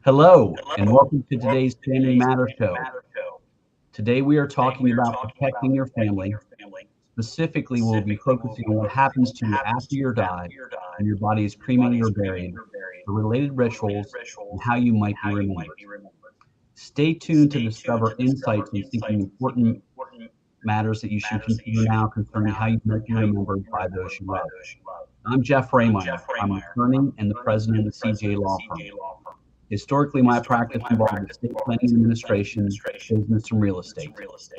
Hello, and welcome to today's Family Matter Show. Today we are talking about protecting your family. Specifically, we'll be focusing on what happens to you after you die when your body is cremated or buried, the related rituals, and how you might be remembered. Stay tuned to discover insights in seeking important matters that you should consider now concerning how you might be remembered by those you love. I'm Jeff Rehmeyer. I'm an attorney and the president of the CJ Law Firm. Historically, my practice involved estate planning and administration, business, and real estate.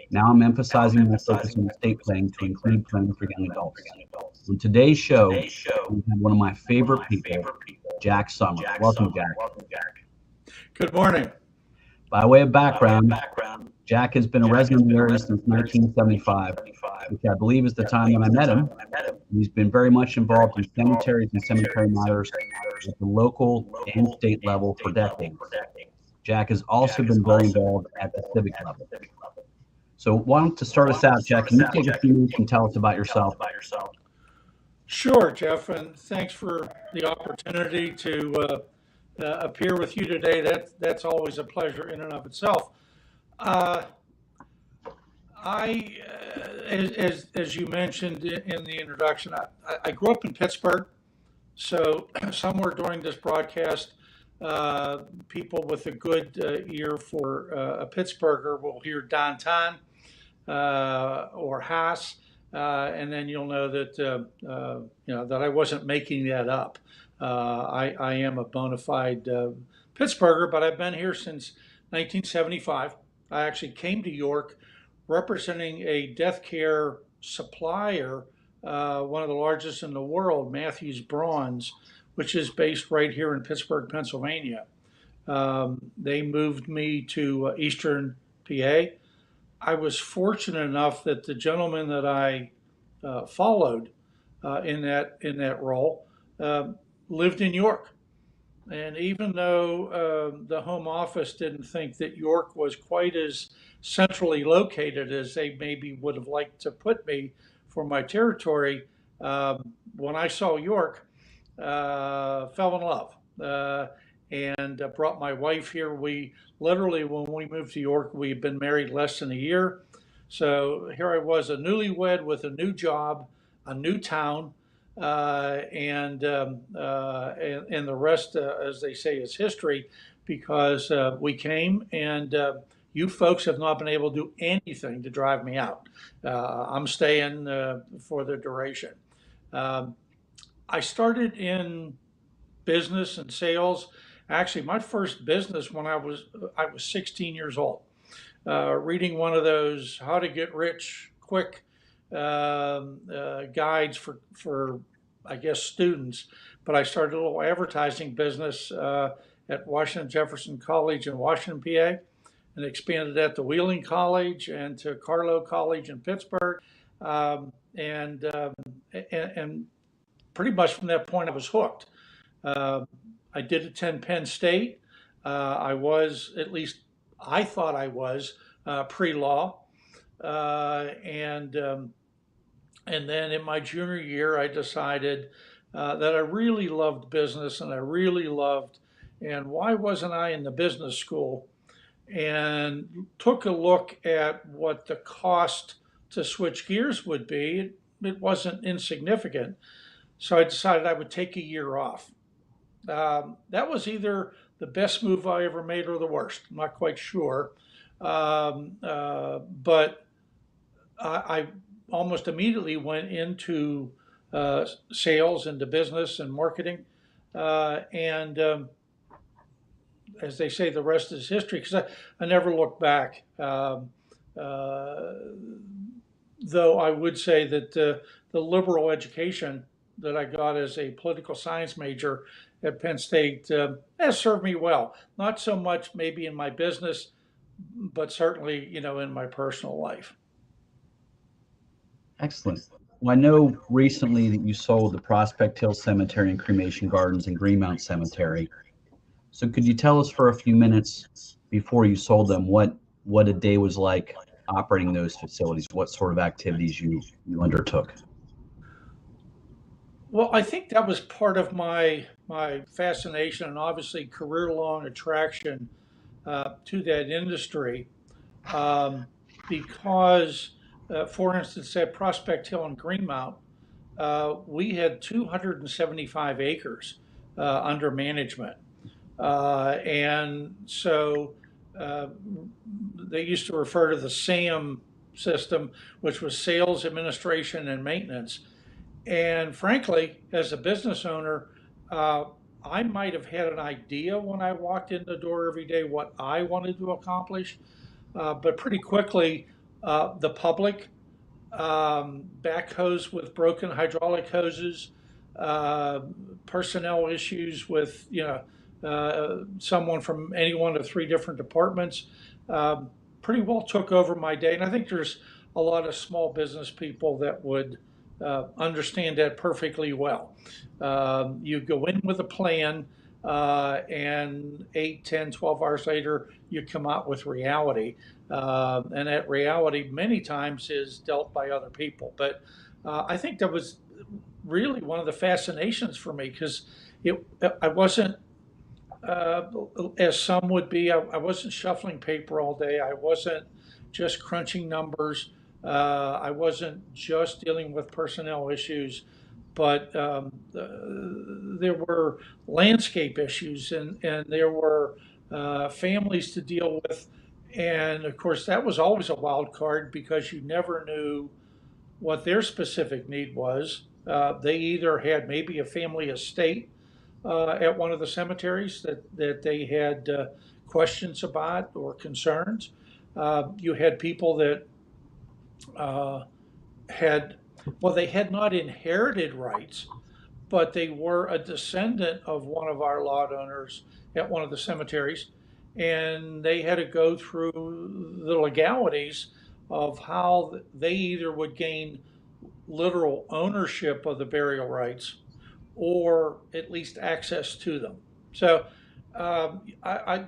Now I'm emphasizing my focus on estate planning to include planning for young adults. On today's show, we have one of my favorite people, Jack Sommer. Welcome, Jack. Good morning. By way of background, Jack has been a resident of the area since 1975, which I believe is the time when I met him. He's been very much involved in cemeteries and cemetery matters at the local and state level for decades. Jack has also been very involved at the civic level. So why don't to start us out, Jack, can you take a few minutes and tell us about yourself? Sure, Jeff, and thanks for the opportunity to appear with you today. That's always a pleasure in and of itself. Uh, I, as you mentioned in the introduction, I grew up in Pittsburgh. So somewhere during this broadcast, people with a good ear for a Pittsburgher will hear downtown or Haas, and then you'll know that that I wasn't making that up. I am a bona fide Pittsburgher, but I've been here since 1975. I actually came to York representing a death care supplier, one of the largest in the world, Matthews Bronze, which is based right here in Pittsburgh, Pennsylvania. They moved me to Eastern PA. I was fortunate enough that the gentleman that I followed in that role lived in York. And even though the home office didn't think that York was quite as centrally located as they maybe would have liked to put me for my territory, when I saw York, fell in love and brought my wife here. We literally, when we moved to York, we had been married less than a year. So here I was, a newlywed with a new job, a new town, and the rest, as they say, is history, because we came and you folks have not been able to do anything to drive me out. I'm staying for the duration. I started in business and sales. Actually, my first business when I was 16 years old, reading one of those how to get rich quick guides for I guess students. But I started a little advertising business at Washington Jefferson College in Washington, PA, and expanded that to Wheeling College and to Carlow College in Pittsburgh, and pretty much from that point I was hooked. I did attend Penn State. I was, at least I thought I was, pre-law, and then in my junior year, I decided that I really loved business and I really loved, and why wasn't I in the business school? And took a look at what the cost to switch gears would be. It wasn't insignificant. So I decided I would take a year off. That was either the best move I ever made or the worst. I'm not quite sure. But I almost immediately went into sales, into business and marketing. And as they say, the rest is history, because I never looked back. Though I would say that the liberal education that I got as a political science major at Penn State has served me well. Not so much maybe in my business, but certainly, in my personal life. Excellent. Well, I know recently that you sold the Prospect Hill Cemetery and Cremation Gardens and Greenmount Cemetery. So could you tell us for a few minutes before you sold them what a day was like operating those facilities, what sort of activities you undertook? Well, I think that was part of my fascination and obviously career long attraction to that industry, um, because, for instance, at Prospect Hill and Greenmount, we had 275 acres under management. And so uh, they used to refer to the SAM system, which was sales, administration, and maintenance. And frankly, as a business owner, uh, I might have had an idea when I walked in the door every day what I wanted to accomplish, but pretty quickly, the public, backhoes with broken hydraulic hoses, uh, personnel issues with someone from any one of three different departments, um, pretty well took over my day. And I think there's a lot of small business people that would understand that perfectly well. You go in with a plan, and 8, 10, 12 hours later, you come out with reality. And that reality many times is dealt by other people. But I think that was really one of the fascinations for me because I wasn't, uh, as some would be, I wasn't shuffling paper all day. I wasn't just crunching numbers. I wasn't just dealing with personnel issues, but there were landscape issues and there were families to deal with. And of course, that was always a wild card because you never knew what their specific need was. They either had maybe a family estate at one of the cemeteries that they had questions about or concerns. You had people that uh, had, well, they had not inherited rights, but they were a descendant of one of our lot owners at one of the cemeteries, and they had to go through the legalities of how they either would gain literal ownership of the burial rights or at least access to them. So I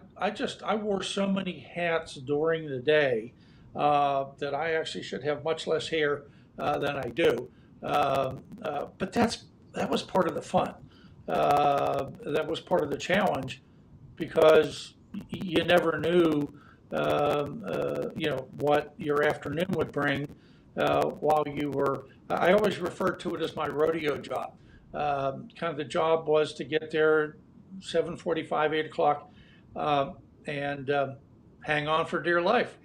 wore so many hats during the day that I actually should have much less hair than I do. But that was part of the fun. That was part of the challenge because you never knew, what your afternoon would bring while you were. I always refer to it as my rodeo job. Kind of the job was to get there 7:45, 8 o'clock, uh, and hang on for dear life.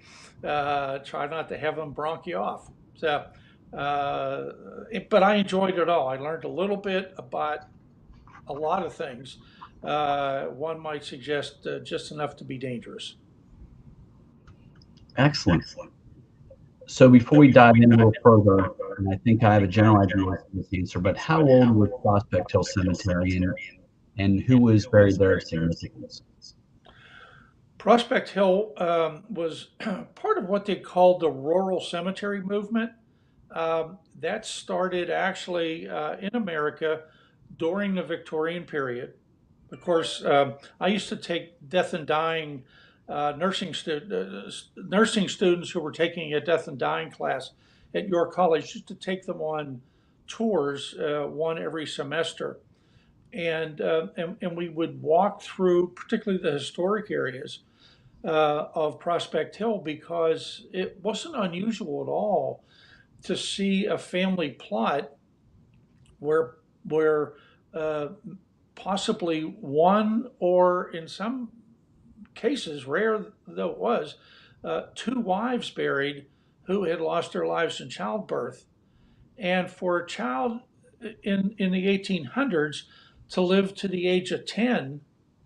Try not to have them bronch you off. So, but I enjoyed it all. I learned a little bit about a lot of things. One might suggest just enough to be dangerous. Excellent. So before we dive in a little further, and I think I have a general idea of this answer, but how old was Prospect Hill Cemetery and who was buried there of significance? Prospect Hill was part of what they called the rural cemetery movement. That started actually in America during the Victorian period. Of course, I used to take death and dying nursing students who were taking a death and dying class at York College, used to take them on tours, one every semester. And we would walk through, particularly the historic areas of Prospect Hill, because it wasn't unusual at all to see a family plot where uh, possibly one, or in some cases, rare though it was, two wives buried who had lost their lives in childbirth. And for a child in the 1800s to live to the age of 10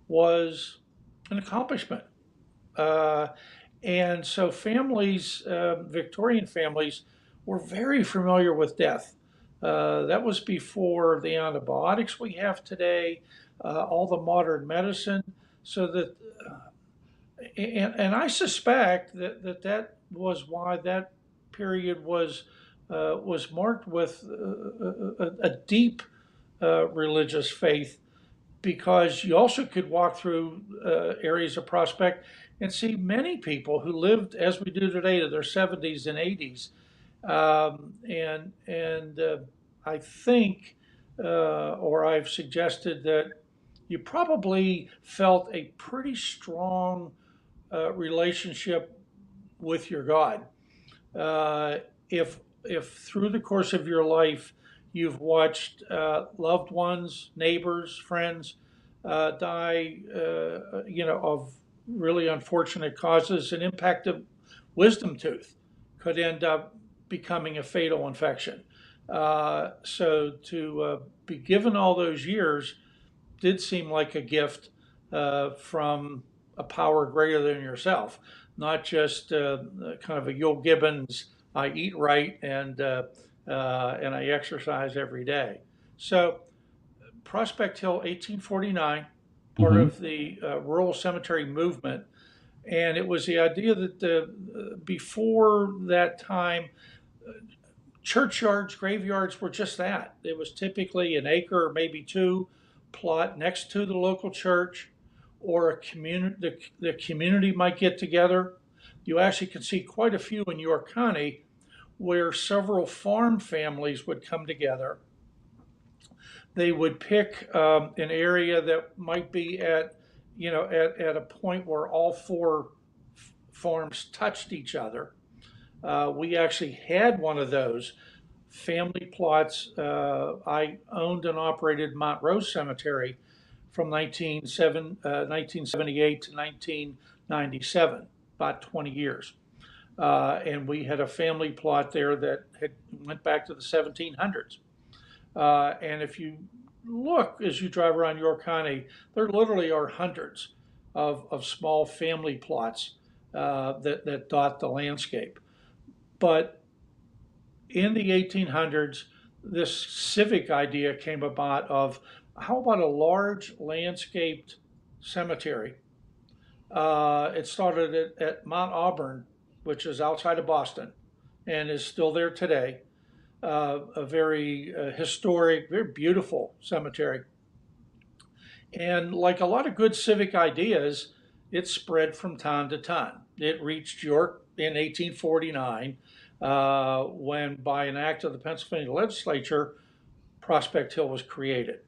was an accomplishment. Uh, and so families, Victorian families, were very familiar with death. That was before the antibiotics we have today, all the modern medicine. So that, and I suspect that was why that period was marked with a deep religious faith, because you also could walk through areas of Prospect and see many people who lived as we do today to their 70s and 80s. And I think or I've suggested that you probably felt a pretty strong relationship with your God. Uh, if through the course of your life you've watched loved ones, neighbors, friends die, of really unfortunate causes, an impacted wisdom tooth could end up becoming a fatal infection. So to be given all those years did seem like a gift from a power greater than yourself, not just kind of a Yul Gibbons, I eat right and I exercise every day. So Prospect Hill, 1849, part Hmm. of the rural cemetery movement. And it was the idea that before that time, churchyards, graveyards were just that. It was typically an acre or maybe two plot next to the local church, or a community. The community might get together. You actually can see quite a few in York County where several farm families would come together. They would pick an area that might be at a point where all four farms touched each other. We actually had one of those family plots. I owned and operated Montrose Cemetery from 1978 to 1997, about 20 years. And we had a family plot there that went back to the 1700s. And if you look as you drive around York County, there literally are hundreds of small family plots that dot the landscape. But in the 1800s, this civic idea came about of how about a large landscaped cemetery? It started at Mount Auburn, which is outside of Boston and is still there today. A very historic, very beautiful cemetery. And like a lot of good civic ideas, it spread from town to town. It reached York in 1849 when, by an act of the Pennsylvania legislature, Prospect Hill was created.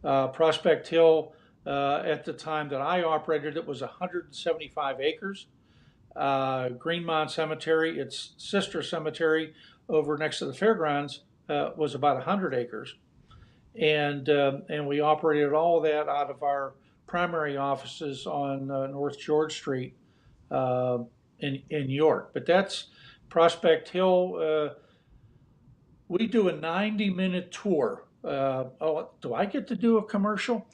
Prospect Hill, at the time that I operated it, was 175 acres. Greenmount Cemetery, its sister cemetery over next to the fairgrounds, was about 100 acres. And we operated all of that out of our primary offices on North George Street uh, in York. But that's Prospect Hill. We do a 90-minute tour. Oh, do I get to do a commercial?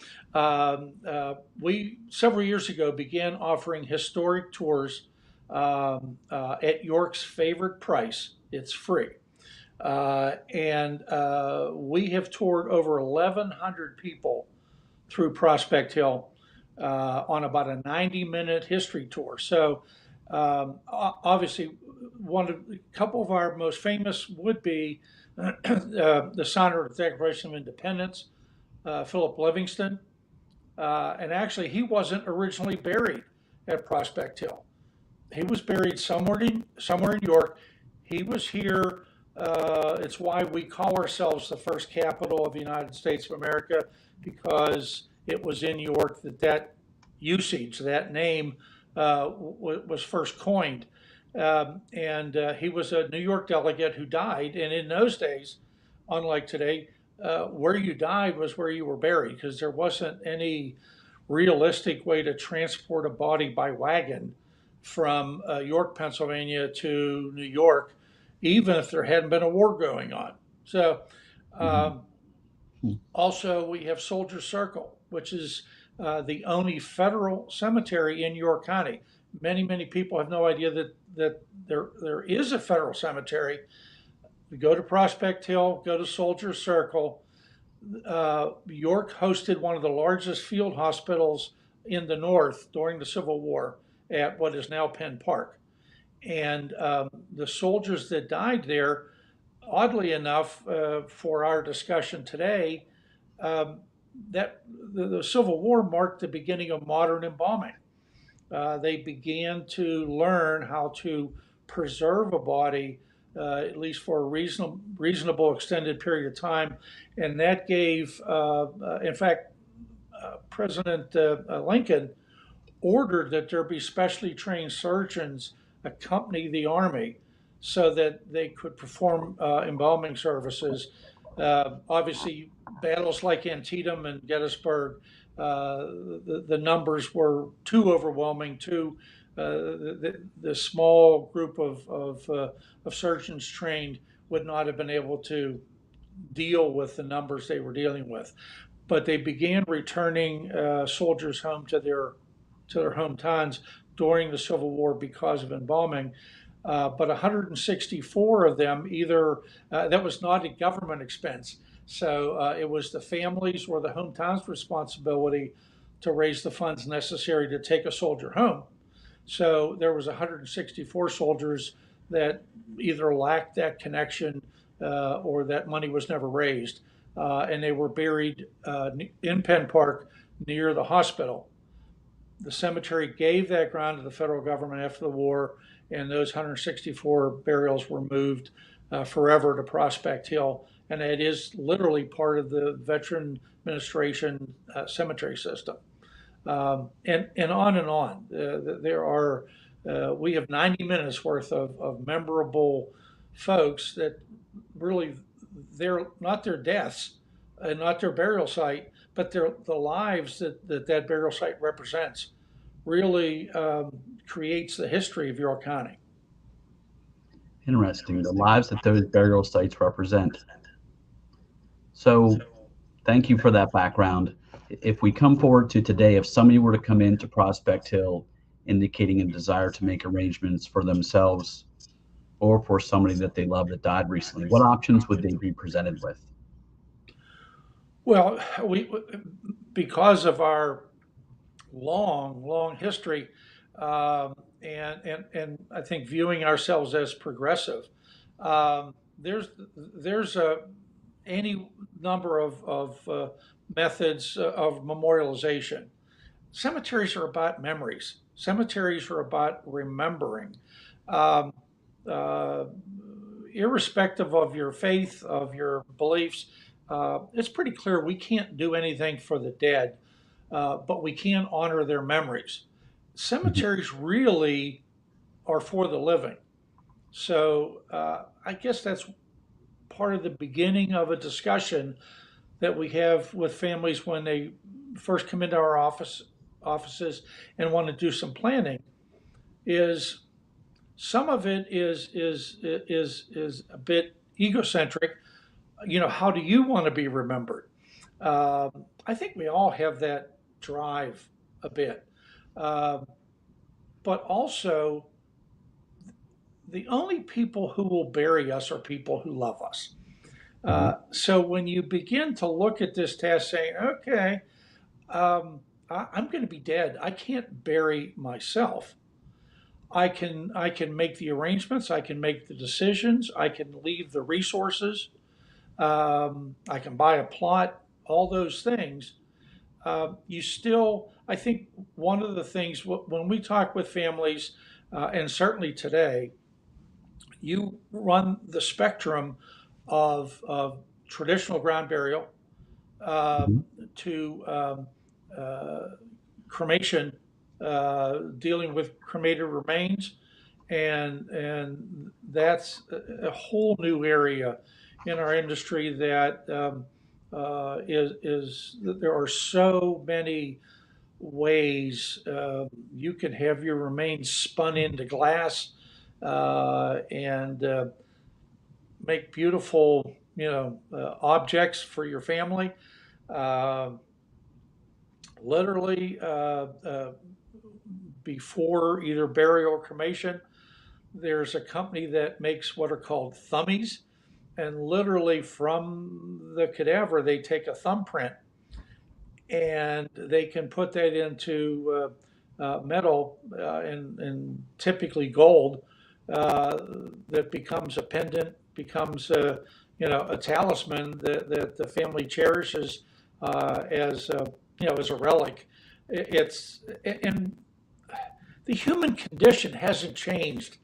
We several years ago began offering historic tours at York's favorite price. It's free. And we have toured over 1,100 people through Prospect Hill on about a 90-minute history tour. So obviously, a couple of our most famous would be the signer of the Declaration of Independence, Philip Livingston. And actually, he wasn't originally buried at Prospect Hill. He was buried somewhere in York. He was here. It's why we call ourselves the first capital of the United States of America, because it was in York that usage, that name, was first coined. And he was a New York delegate who died. And in those days, unlike today, where you died was where you were buried, because there wasn't any realistic way to transport a body by wagon from York, Pennsylvania to New York, even if there hadn't been a war going on. So, Hmm. um, also, we have Soldier Circle, which is the only federal cemetery in York County. Many people have no idea that there is a federal cemetery. We go to Prospect Hill, go to Soldier Circle. York hosted one of the largest field hospitals in the North during the Civil War at what is now Penn Park. And the soldiers that died there, oddly enough, for our discussion today, um, that the Civil War marked the beginning of modern embalming. They began to learn how to preserve a body at least for a reasonable extended period of time. And that gave, in fact, President Lincoln ordered that there be specially trained surgeons accompany the Army so that they could perform embalming services. Obviously, battles like Antietam and Gettysburg, the numbers were too overwhelming. The small group of surgeons trained would not have been able to deal with the numbers they were dealing with. But they began returning soldiers home to their hometowns during the Civil War because of embalming. But 164 of them that was not a government expense. So it was the families or the hometown's responsibility to raise the funds necessary to take a soldier home. So there was 164 soldiers that either lacked that connection or that money was never raised. And they were buried in Penn Park near the hospital. The cemetery gave that ground to the federal government after the war, and those 164 burials were moved forever to Prospect Hill. And it is literally part of the Veteran Administration cemetery system. And on and on. We have 90 minutes worth of memorable folks that really, they're not their deaths and not their burial site, but the lives that burial site represents really creates the history of York County. Interesting. The lives that those burial sites represent. So thank you for that background. If we come forward to today, if somebody were to come into Prospect Hill indicating a desire to make arrangements for themselves or for somebody that they love that died recently, what options would they be presented with? Well, because of our long history, and I think viewing ourselves as progressive, there's any number of methods of memorialization. Cemeteries are about memories. Cemeteries are about remembering. Um, uh, Irrespective of your faith, of your beliefs, it's pretty clear we can't do anything for the dead, but we can honor their memories. Mhm. Cemeteries really are for the living. So I guess that's part of the beginning of a discussion that we have with families when they first come into our offices and want to do some planning. Is some of it is a bit egocentric. How do you want to be remembered? I think we all have that drive a bit, uh, but also the only people who will bury us are people who love us. Mhm. So when you begin to look at this task, saying, "Okay, I'm going to be dead. I can't bury myself. I can make the arrangements. I can make the decisions. I can leave the resources. I can buy a plot. All those things." I think one of the things when we talk with families, and certainly today, you run the spectrum of traditional ground burial uh, Mhm. to uh, cremation, dealing with cremated remains, and that's a whole new area in our industry that is there are so many ways you can have your remains spun into glass and make beautiful objects for your family. Uh, Literally, before either burial or cremation, there's a company that makes what are called thummies, and literally from the cadaver they take a thumbprint and they can put that into metal and typically gold uh, that becomes a pendant, becomes a talisman that the family cherishes as a relic. It's and the human condition hasn't changed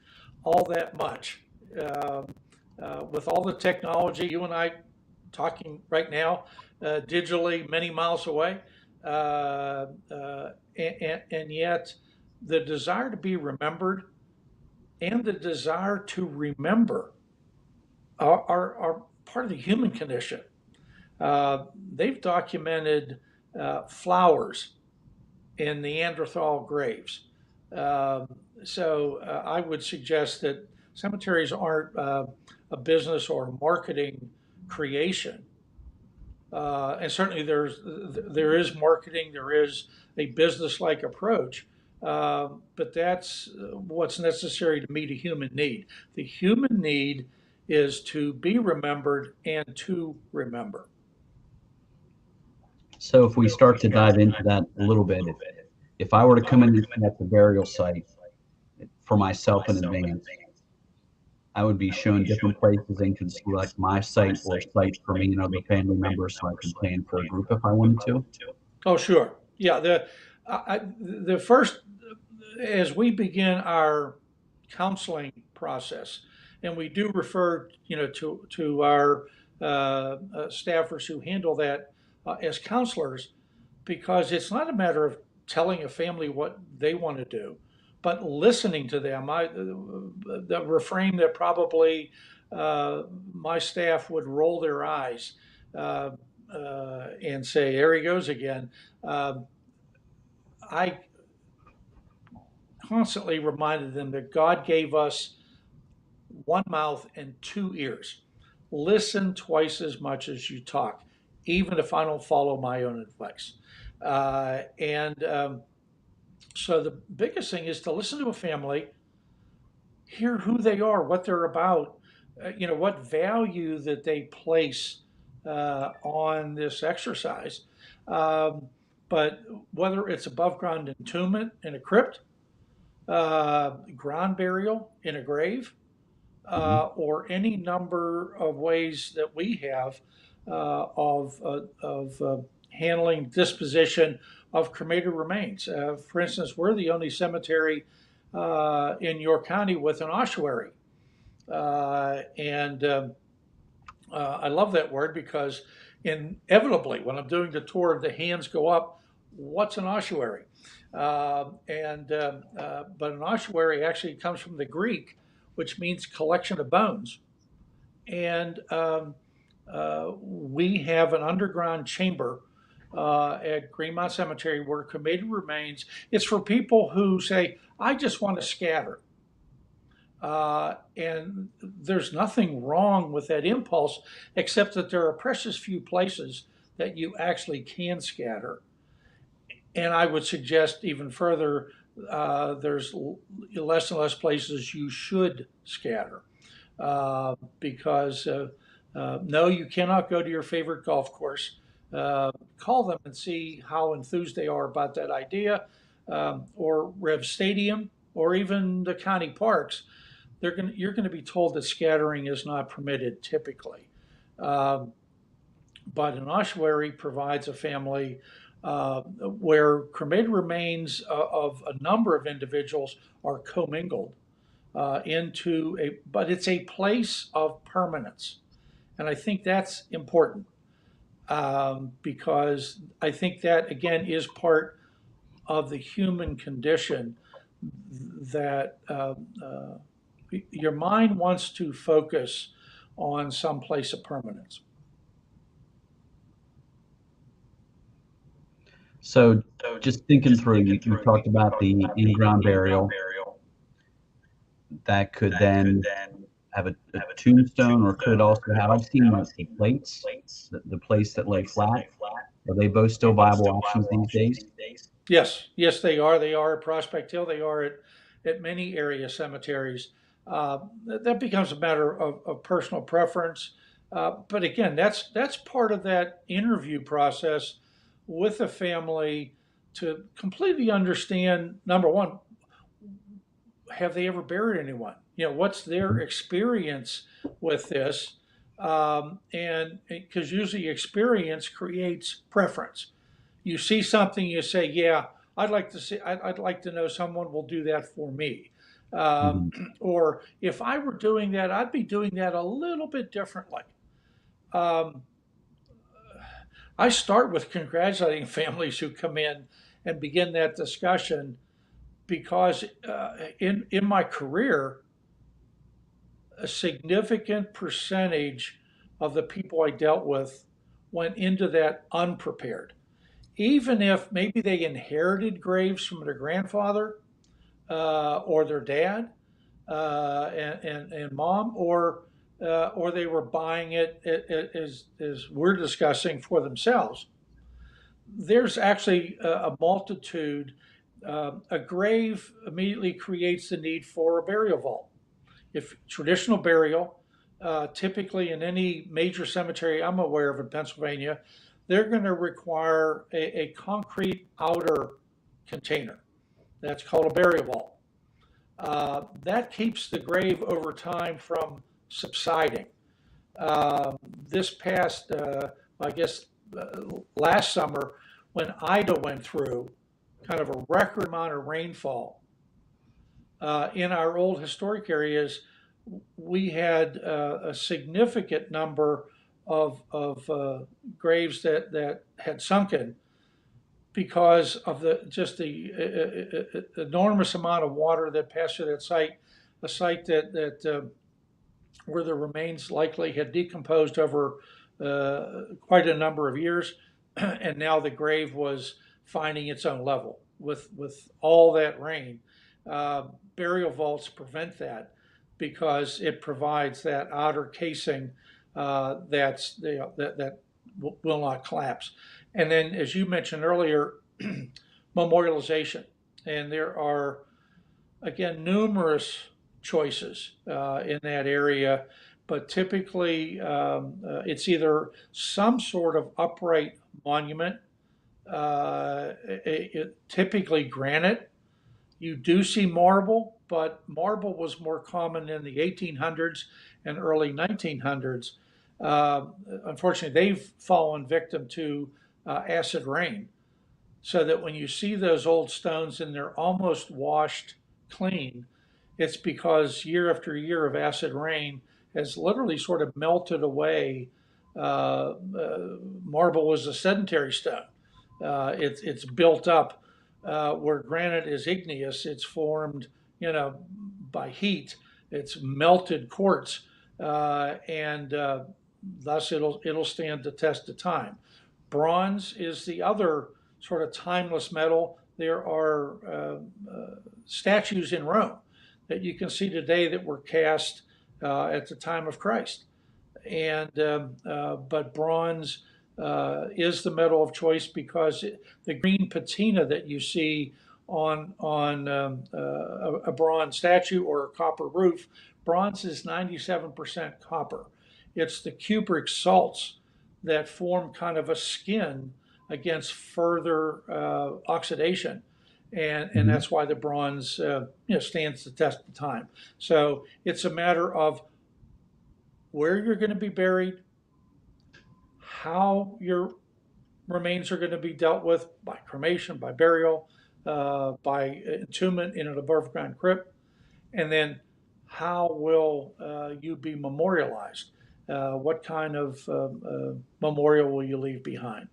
all that much. with all the technology, you and I talking right now, digitally many miles away, and yet the desire to be remembered and the desire to remember are part of the human condition. They've documented flowers in Neanderthal graves. Um, I would suggest that cemeteries aren't a business or a marketing creation. And certainly there is marketing, there is a business-like approach, but that's what's necessary to meet a human need. The human need is to be remembered and to remember. So if we start to dive into that a little bit, if I were to come in and select the burial site for myself in advance, I would be shown different places and could select my site or sites for me and other family members so I could plan for a group if I wanted to. Oh, sure. Yeah, the first, as we begin our counseling process, and we do refer, to our staffers who handle that as counselors, because it's not a matter of telling a family what they want to do, but listening to them. The refrain that probably my staff would roll their eyes uh, and say, "There he goes again." Um, I constantly reminded them that God gave us one mouth and two ears. Listen twice as much as you talk, even if I don't follow my own advice. And So the biggest thing is to listen to a family, hear who they are, what they're about, what value that they place on this exercise. Um, but whether it's above ground entombment in a crypt, ground burial in a grave, Mhm. or any number of ways that we have of handling disposition of cremated remains. For instance, we're the only cemetery in York County with an ossuary. And I love that word because inevitably, when I'm doing the tour, the hands go up. What's an ossuary? But an ossuary actually comes from the Greek, which means collection of bones. And We have an underground chamber at Greenmount Cemetery where cremated remains. It's for people who say, "I just want to scatter." And there's nothing wrong with that impulse, except that there are precious few places that you actually can scatter. And I would suggest even further, there's less and less places you should scatter because no, you cannot go to your favorite golf course. Call them and see how enthused they are about that idea, or Rev Stadium, or even the county parks. You're going to be told that scattering is not permitted typically. Um, but an ossuary provides a family where cremated remains of a number of individuals are commingled but it's a place of permanence. And I think that's important because I think that, again, is part of the human condition that your mind wants to focus on some place of permanence. So just thinking through, you talked about the in-ground burial that could then have a tombstone, or could it also have, I've seen like the plates, the place that lay flat. Are they both still viable options these days? Yes, yes, they are. They are at Prospect Hill. They are at many area cemeteries. That becomes a matter of personal preference. But again, that's part of that interview process with a family to completely understand, number one, have they ever buried anyone? What's their experience with this? And because usually experience creates preference. You see something, you say, "Yeah, I'd like to see. I'd like to know someone will do that for me." Mhm. Or if I were doing that, I'd be doing that a little bit differently. Um, I start with congratulating families who come in and begin that discussion because in my career, a significant percentage of the people I dealt with went into that unprepared. Even if maybe they inherited graves from their grandfather or their dad and mom, or they were buying it as we're discussing for themselves. There's actually a multitude. A grave immediately creates the need for a burial vault. If traditional burial, typically in any major cemetery I'm aware of in Pennsylvania, they're going to require a concrete outer container. That's called a burial vault. That keeps the grave over time from subsiding. This past, I guess, last summer, when Ida went through kind of a record amount of rainfall in our old historic areas, we had a significant number of graves that had sunken because of the just the enormous amount of water that passed through that site, a site that where the remains likely had decomposed over quite a number of years, and now the grave was finding its own level with all that rain. Uh, Burial vaults prevent that because it provides that outer casing that will not collapse. And then, as you mentioned earlier, memorialization, and there are again numerous choices in that area, but typically it's either some sort of upright monument, typically granite. You do see marble, but marble was more common in the 1800s and early 1900s. Uh, Unfortunately, they've fallen victim to acid rain, so that when you see those old stones and they're almost washed clean, it's because year after year of acid rain has literally sort of melted away. Marble was a sedentary stone. It's built up where granite is igneous. It's formed, by heat. It's melted quartz, and thus it'll stand the test of time. Bronze is the other sort of timeless metal. There are statues in Rome that you can see today that were cast at the time of Christ. But bronze is the metal of choice because the green patina that you see on a bronze statue or a copper roof, bronze is 97% copper. It's the cupric salts that form kind of a skin against further oxidation. And Mhm. that's why the bronze stands the test of time. So it's a matter of where you're going to be buried, how your remains are going to be dealt with by cremation, by burial, by entombment in an above ground crypt, and then how will you be memorialized? What kind of memorial will you leave behind?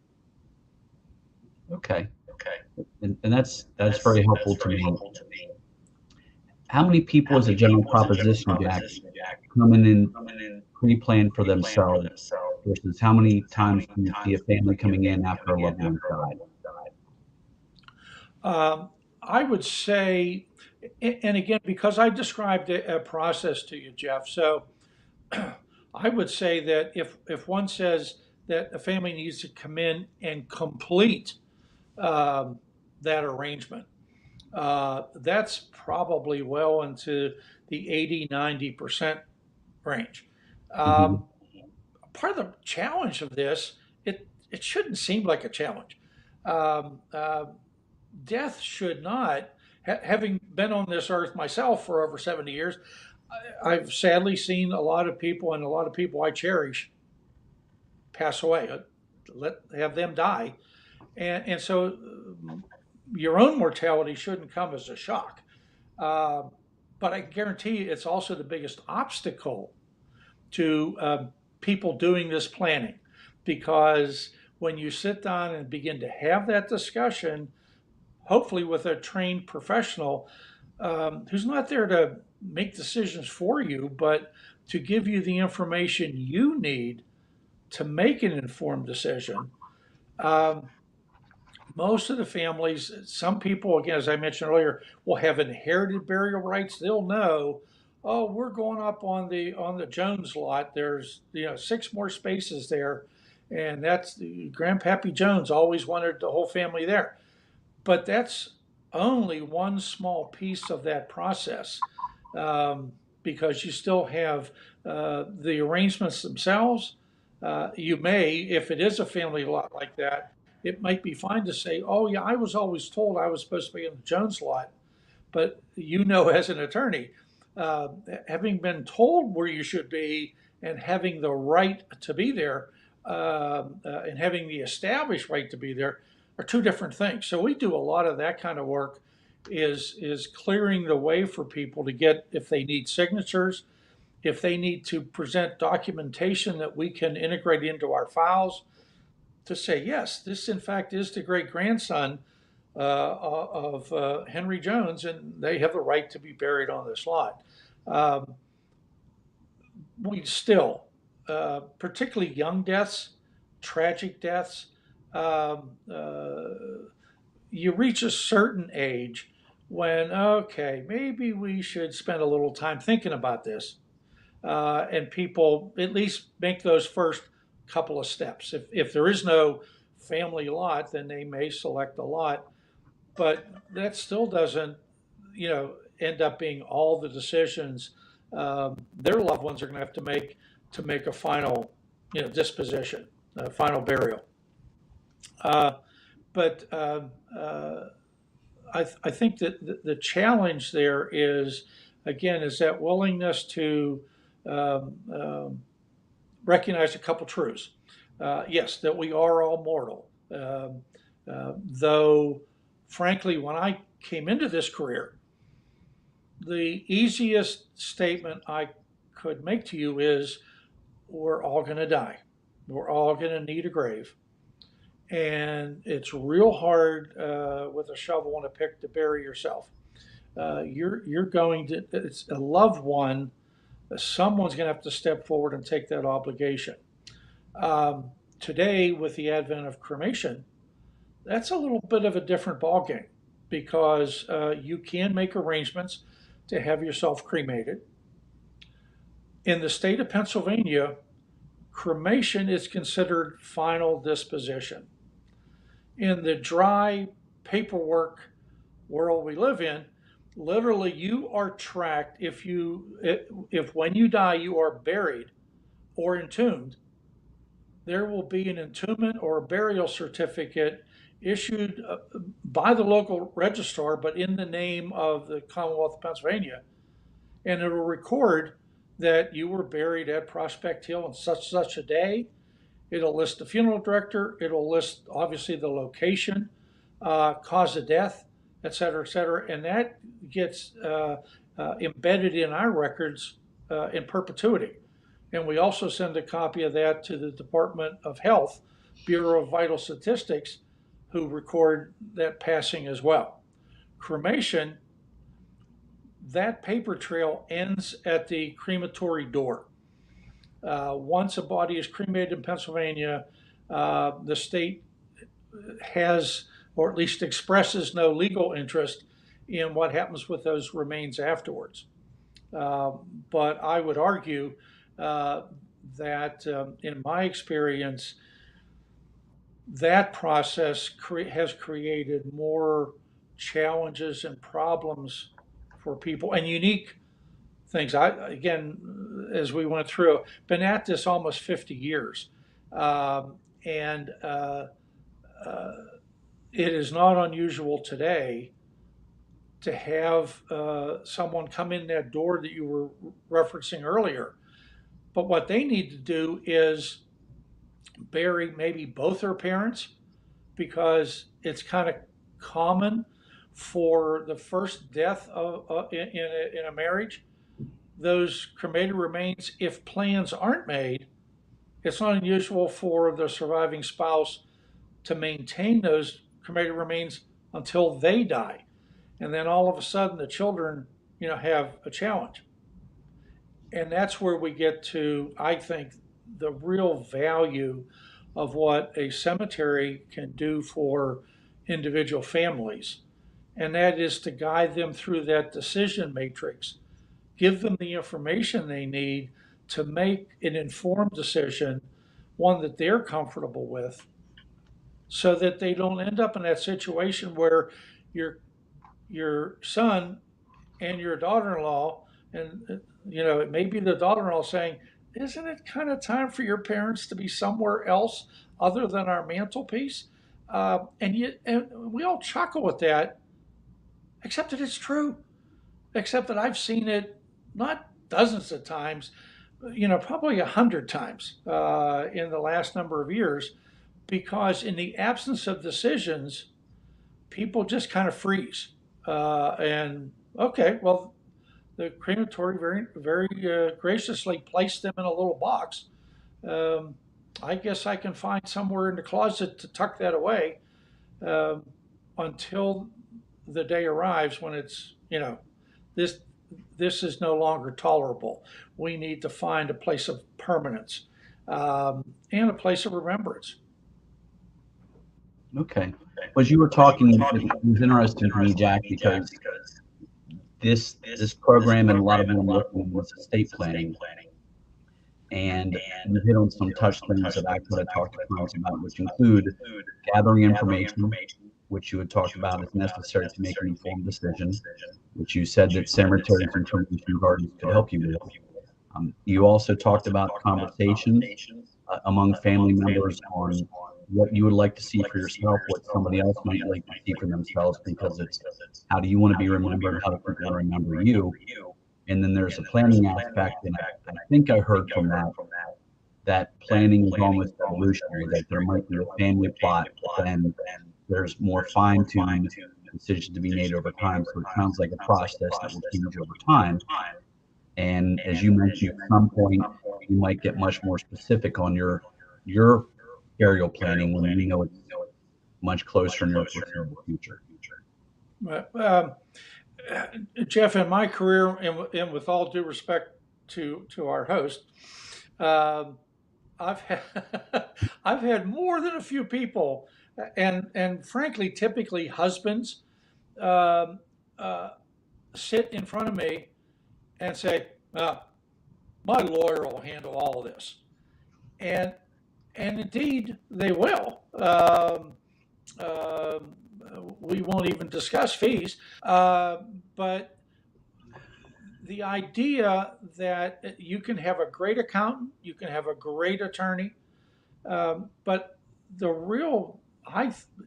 Okay. And that's very helpful to know. How many people, as a general proposition, Jack, coming in pre-planned for themselves versus how many times do you see a family coming in after a loved one died? I would say, and again, because I described a process to you, Jeff, so I would say that if one says that a family needs to come in and complete um, that arrangement, that's probably well into the 80-90% range. Mhm. Um, Part of the challenge of this, it shouldn't seem like a challenge. Um, uh, Death should not, having been on this earth myself for over 70 years, I've sadly seen a lot of people and a lot of people I cherish pass away. Let have them die, and so your own mortality shouldn't come as a shock. Uh, but I guarantee you it's also the biggest obstacle to people doing this planning, because when you sit down and begin to have that discussion, hopefully with a trained professional who's not there to make decisions for you, but to give you the information you need to make an informed decision. Um, Most of the families, some people, again, as I mentioned earlier, will have inherited burial rights. They'll know, oh, we're going up on the Jones lot. There's six more spaces there, and that's Grandpappy Jones always wanted the whole family there. But that's only one small piece of that process, um, because you still have the arrangements themselves. You may, if it is a family lot like that, it might be fine to say, oh, yeah, I was always told I was supposed to be in the Jones lot. But as an attorney, uh, having been told where you should be and having the right to be there, and having the established right to be there are two different things. So we do a lot of that kind of work, is clearing the way for people to get, if they need signatures, if they need to present documentation that we can integrate into our files to say, yes, this in fact is the great grandson of Henry Jones, and they have the right to be buried on this lot. Um, we still, particularly young deaths, tragic deaths, um, uh, you reach a certain age when, okay, maybe we should spend a little time thinking about this. And people at least make those first couple of steps. If there is no family lot, then they may select a lot, but that still doesn't, end up being all the decisions their loved ones are going to have to make a final, disposition, a final burial. Uh, but I think that the challenge there is, again, is that willingness to um, um, recognize a couple truths. Yes, that we are all mortal. Though, frankly, when I came into this career, the easiest statement I could make to you is we're all going to die. We're all going to need a grave. And it's real hard with a shovel and a pick to bury yourself. You're going to, it's a loved one, someone's going to have to step forward and take that obligation. Today, with the advent of cremation, that's a little bit of a different ballgame, because you can make arrangements to have yourself cremated. In the state of Pennsylvania, cremation is considered final disposition. In the dry paperwork world we live in, literally you are tracked. If when you die you are buried or entombed, there will be an entombment or a burial certificate issued by the local registrar, but in the name of the Commonwealth of Pennsylvania, and it will record that you were buried at Prospect Hill on such a day. It'll list the funeral director. It'll list obviously the location, cause of death, et cetera, and that gets embedded in our records in perpetuity. And we also send a copy of that to the Department of Health, Bureau of Vital Statistics, who record that passing as well. Cremation, that paper trail ends at the crematory door. Once a body is cremated in Pennsylvania, the state has, or at least expresses, no legal interest in what happens with those remains afterwards. But I would argue that, in my experience, that process has created more challenges and problems for people and unique things. Again, as we went through, been at this almost 50 years, and uh, it is not unusual today to have someone come in that door that you were referencing earlier. But what they need to do is bury maybe both their parents, because it's kind of common for the first death in a marriage, those cremated remains, if plans aren't made, it's not unusual for the surviving spouse to maintain those cremated remains until they die. And then all of a sudden the children, have a challenge. And that's where we get to, I think, the real value of what a cemetery can do for individual families. And that is to guide them through that decision matrix, give them the information they need to make an informed decision, one that they're comfortable with, so that they don't end up in that situation where your your son and your daughter-in-law, and it may be the daughter-in-law saying, "Isn't it kind of time for your parents to be somewhere else other than our mantelpiece?" And we all chuckle at that, except that it's true. Except that I've seen it not dozens of times, probably 100 times in the last number of years, because in the absence of decisions, people just kind of freeze. And okay, well, the crematory very, very graciously placed them in a little box. Um, I guess I can find somewhere in the closet to tuck that away um, until the day arrives when this this is no longer tolerable. We need to find a place of permanence and a place of remembrance. Okay. As you were talking, it was interesting to me, Jack, because this program and a lot of what I'm working on is estate planning, and you hit on some touchstones that I could have talked to clients about, which include gathering information, which you had talked about is necessary to make an informed decision, which you said that cemeteries and cremation gardens could help you with. You also talked about conversations among family members on what you would like to see for yourself, what somebody else might like to see for themselves, because it's how do you want to be remembered? How do people want to remember you? And then there's a planning aspect, and I think I heard from that planning is almost evolutionary, that there might be a family plot, but then there's more fine-tuned decisions to be made over time. So it sounds like a process that will change over time. And as you mentioned, at some point, you might get much more specific on your burial planning when you know it's much closer in your foreseeable future. But, Jeff, in my career, and with all due respect to our host, um, I've had I've had more than a few people, and frankly, typically husbands, um, uh, sit in front of me and say, "My lawyer will handle all of this," and and indeed they will. Um, we won't even discuss fees, but the idea that you can have a great accountant, you can have a great attorney, but the real,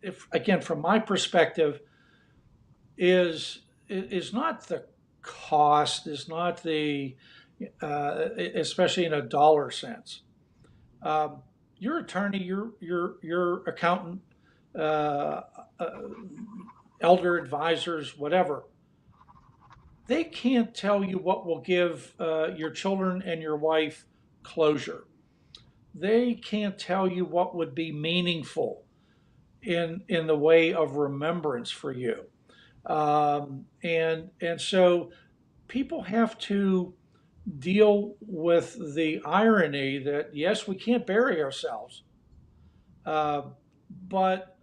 if again, from my perspective, is is not the cost, is not the, especially in a dollar sense. Um, your attorney, your accountant, uh, uh, elder advisors, whatever, they can't tell you what will give your children and your wife closure. They can't tell you what would be meaningful in the way of remembrance for you. And so people have to deal with the irony that yes, we can't bury ourselves, uh, but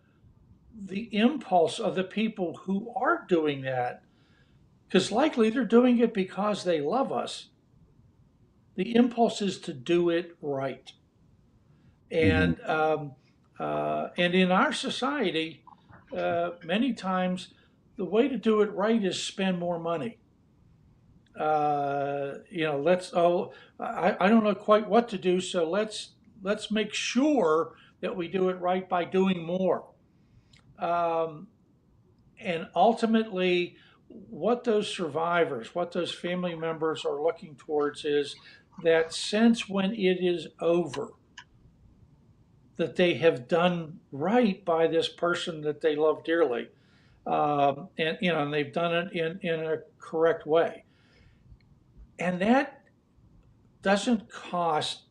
the impulse of the people who are doing that, because likely they're doing it because they love us, the impulse is to do it right. Mm-hmm. And in our society, many times the way to do it right is spend more money. Let's I don't know quite what to do, so let's make sure that we do it right by doing more. Um, and ultimately, what those survivors, what those family members are looking towards is that sense when it is over, that they have done right by this person that they love dearly. and they've done it in a correct way. And that doesn't cost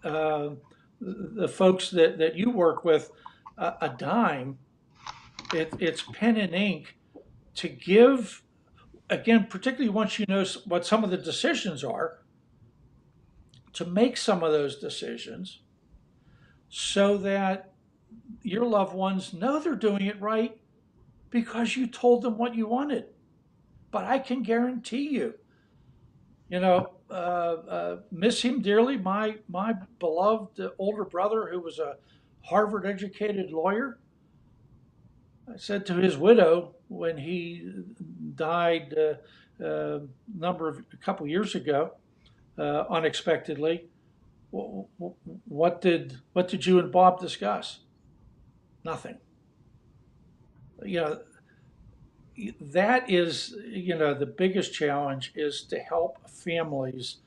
uh, the folks that you work with a dime. It's pen and ink to give, again, particularly once you know what some of the decisions are, to make some of those decisions so that your loved ones know they're doing it right because you told them what you wanted. But I can guarantee you, miss him dearly. My beloved older brother, who was a Harvard educated lawyer, I said to his widow when he died a couple years ago, unexpectedly, what did you and Bob discuss? Nothing. You know, that is, the biggest challenge is to help families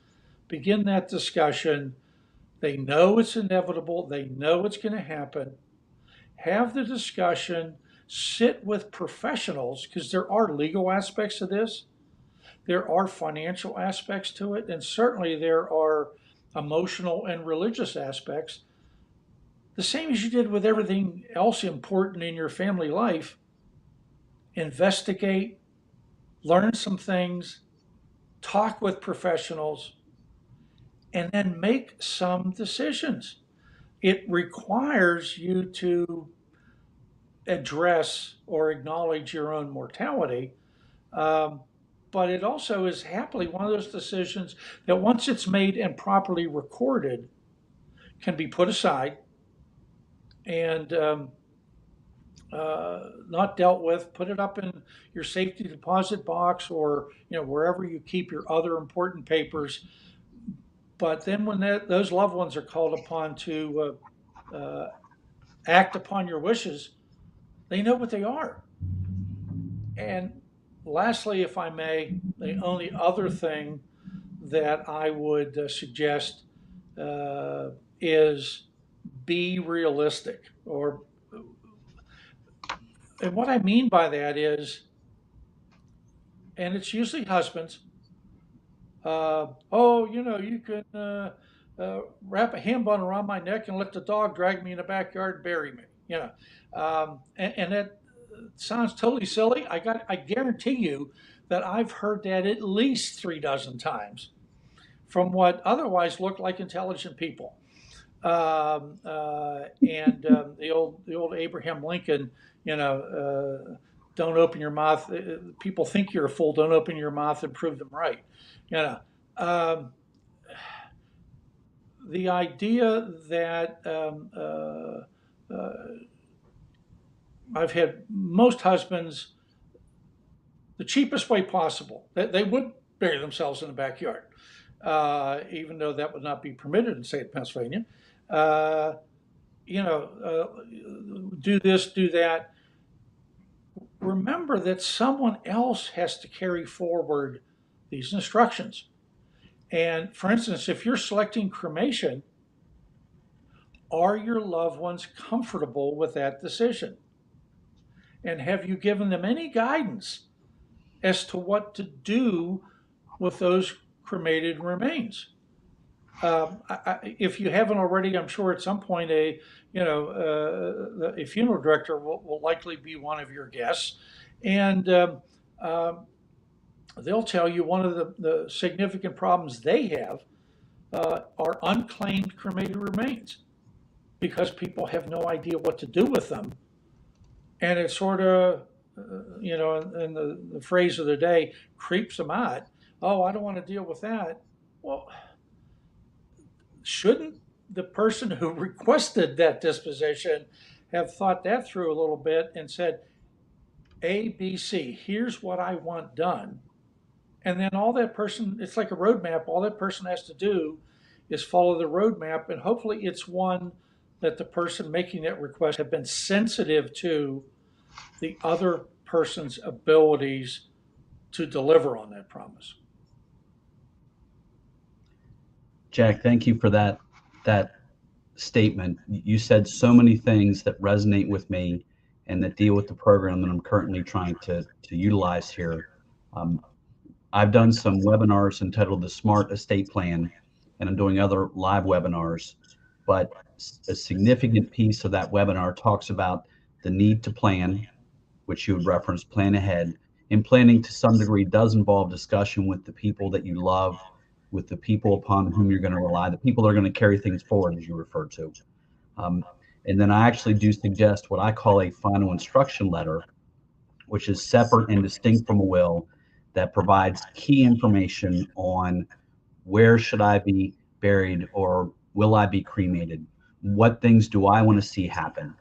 begin that discussion. They know it's inevitable, they know it's going to happen. Have the discussion, sit with professionals, because there are legal aspects to this, there are financial aspects to it, and certainly there are emotional and religious aspects. The same as you did with everything else important in your family life. Investigate, learn some things, talk with professionals, and then make some decisions. It requires you to address or acknowledge your own mortality, um, but it also is happily one of those decisions that once it's made and properly recorded, can be put aside and not dealt with. Put it up in your safety deposit box, or wherever you keep your other important papers. But then when those loved ones are called upon to act upon your wishes, they know what they are. And lastly, if I may, the only other thing that I would suggest is be realistic. And what I mean by that is, and it's usually husbands, oh, you can wrap a ham bun around my neck and let the dog drag me in the backyard and bury me. And that sounds totally silly. I guarantee you that I've heard that at least 3 dozen times from what otherwise look like intelligent people. And the old Abraham Lincoln, don't open your mouth. People think you're a fool. Don't open your mouth and prove them right. You know, um, the idea that I've had most husbands, the cheapest way possible, they would bury themselves in the backyard, even though that would not be permitted in the state of Pennsylvania. Uh, do this, do that. Remember that someone else has to carry forward these instructions. And for instance, if you're selecting cremation, are your loved ones comfortable with that decision? And have you given them any guidance as to what to do with those cremated remains? If you haven't already, I'm sure at some point a funeral director will likely be one of your guests, and they'll tell you one of the significant problems they have are unclaimed cremated remains, because people have no idea what to do with them, and it sort of, in the phrase of the day, creeps them out. Oh, I don't want to deal with that. Well, shouldn't the person who requested that disposition have thought that through a little bit and said, A, B, C, here's what I want done? And then all that person, it's like a roadmap, all that person has to do is follow the roadmap, and hopefully it's one that the person making that request have been sensitive to the other person's abilities to deliver on that promise. Jack, thank you for that statement. You said so many things that resonate with me, and that deal with the program that I'm currently trying to utilize here. Um, I've done some webinars entitled The Smart Estate Plan, and I'm doing other live webinars. But a significant piece of that webinar talks about the need to plan, which you would reference, plan ahead. And planning to some degree does involve discussion with the people that you love, with the people upon whom you're going to rely, the people that are going to carry things forward, as you refer to. Um, and then I actually do suggest what I call a final instruction letter, which is separate and distinct from a will, that provides key information on where should I be buried, or will I be cremated? What things do I want to see happen?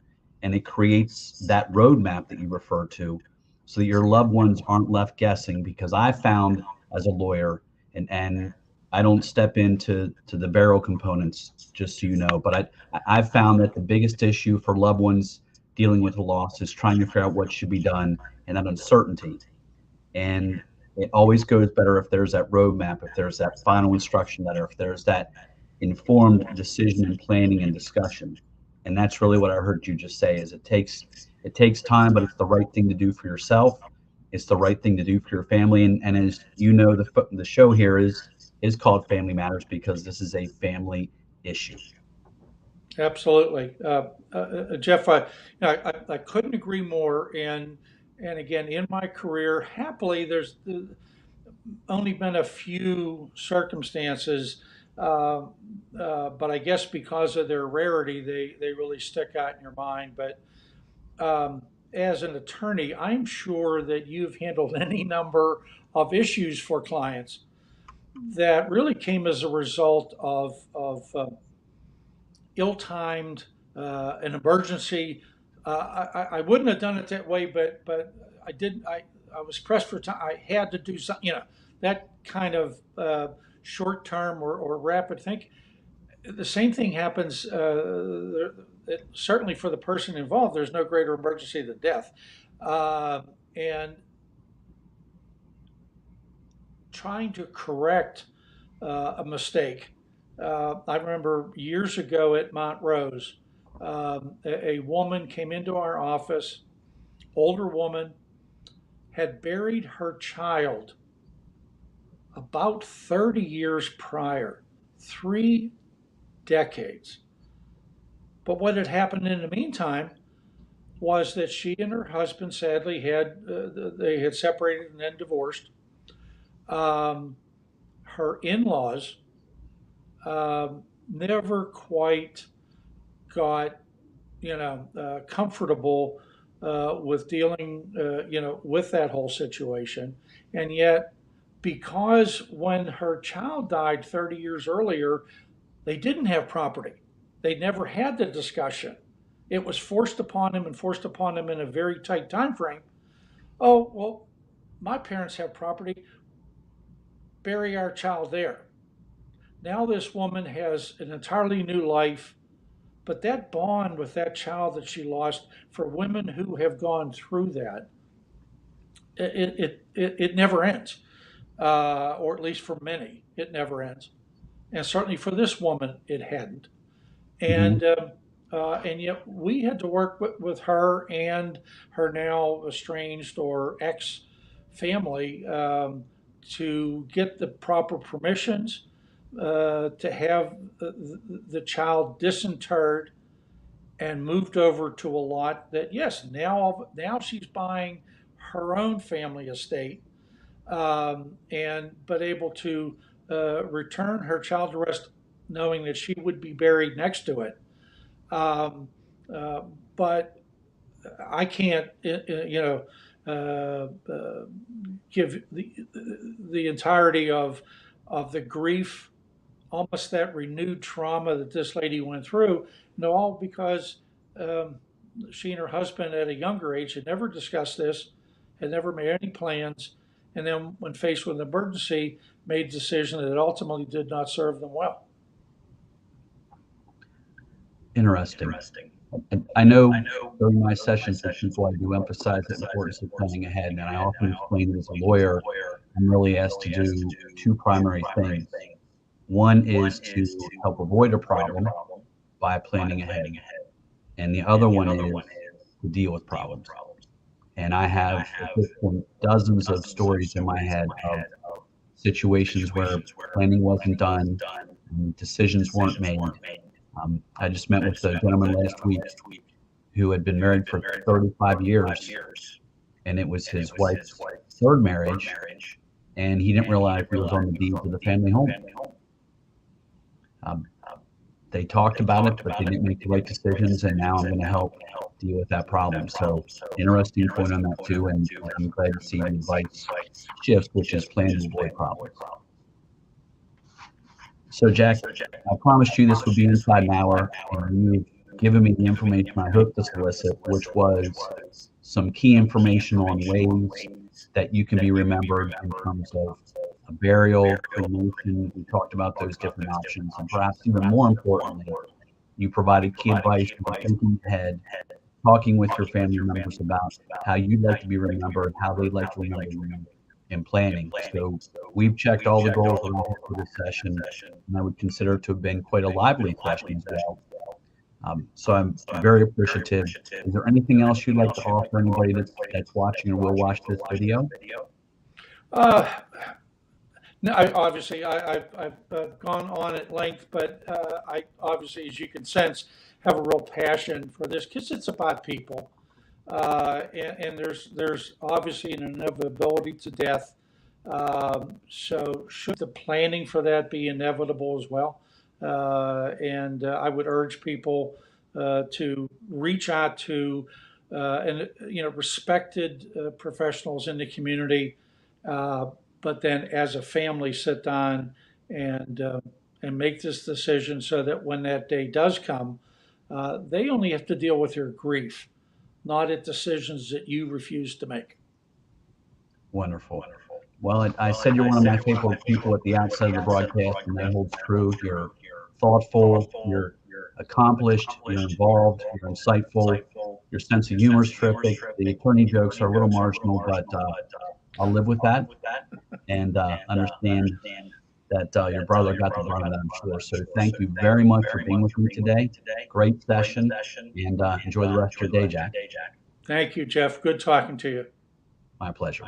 And it creates that roadmap that you refer to, so that your loved ones aren't left guessing. Because I found, as a lawyer, and I don't step into the burial components, just so you know, but I've found that the biggest issue for loved ones dealing with a loss is trying to figure out what should be done, and that uncertainty. And it always goes better if there's that roadmap, if there's that final instruction letter, if there's that informed decision and planning and discussion. And that's really what I heard you just say, is it takes time, but it's the right thing to do for yourself. It's the right thing to do for your family. And as you know, the show here is called Family Matters because this is a family issue. Absolutely. Jeff, I couldn't agree more. And again, in my career, happily, there's only been a few circumstances, but I guess because of their rarity, they really stick out in your mind. But as an attorney, I'm sure that you've handled any number of issues for clients that really came as a result of ill-timed, an emergency. I wouldn't have done it that way, but I did. I was pressed for time. I had to do something. That kind of short-term or rapid think. The same thing happens. Certainly for the person involved, there's no greater emergency than death, and trying to correct a mistake. I remember years ago at Montrose, a woman came into our office, older woman, had buried her child about 30 years prior, 3 decades. But what had happened in the meantime was that she and her husband sadly they had separated and then divorced. Her in-laws never quite got comfortable with dealing with that whole situation. And yet, because when her child died 30 years earlier, they didn't have property, they never had the discussion. It was forced upon them, and forced upon them in a very tight time frame. Oh, well, my parents have property, bury our child there. Now this woman has an entirely new life, but that bond with that child that she lost, for women who have gone through that, it never ends, or at least for many, it never ends. And certainly for this woman, it hadn't. Mhm. And yet we had to work with her and her now estranged or ex family, to get the proper permissions, to have the child disinterred and moved over to a lot that, yes, now she's buying her own family estate, and but able to return her child to rest, knowing that she would be buried next to it. Um, uh, but I can't, give the entirety of the grief, almost that renewed trauma that this lady went through, all because um, she and her husband at a younger age had never discussed this, had never made any plans, and then when faced with an emergency, made a decision that ultimately did not serve them well. Interesting. I know during my sessions with people, I do emphasize the importance of planning ahead. And I often explain that as a lawyer, I'm really asked to do two primary things. One is to help avoid a problem by planning ahead, and the other one is to deal with problems. And I have, at this point, dozens of stories in my head of situations where planning wasn't done and decisions weren't made. I just met with a gentleman last week who had been married for 35 years, and it was his wife's third marriage, and he didn't realize he was on the deeds of the family home. Um, they talked about it, but they didn't make the right decisions, and now I'm going to help deal with that problem. So interesting point on that too, and I'm glad to see the advice shift, which is plan to avoid problems. So Jack, I promised you this would be inside an hour, and you've given me the information I hoped to solicit, which was some key information on ways that you can be remembered in terms of a burial, cremation. We talked about those different options, and perhaps even more importantly, you provided key advice for thinking ahead, talking with your family members about how you'd like to be remembered, how they'd like to remember you, and planning. So we've checked all the goals that we had for this session, and I would consider it to have been quite a lively session as well. So I'm very appreciative. Is there anything else you'd like to offer anybody that's watching or will watch this video? Uh, no, I've gone on at length, but I obviously, as you can sense, have a real passion for this because it's about people. And there's obviously an inevitability to death. So should the planning for that be inevitable as well? And I would urge people to reach out to and respected professionals in the community, but then as a family sit down and make this decision so that when that day does come, they only have to deal with their grief, not at decisions that you refuse to make. Wonderful. Well, I said you're one of my favorite people at the outset of the broadcast, and that holds true. You're thoughtful, you're accomplished, you're involved, you're insightful. Your sense of humor is terrific. The attorney jokes are a little marginal, but I'll live with that and understand that your brother got the brunt of that, I'm sure. So thank you very much for being with me today. Great session, and enjoy the rest of your day, Jack. Thank you, Jeff. Good talking to you. My pleasure.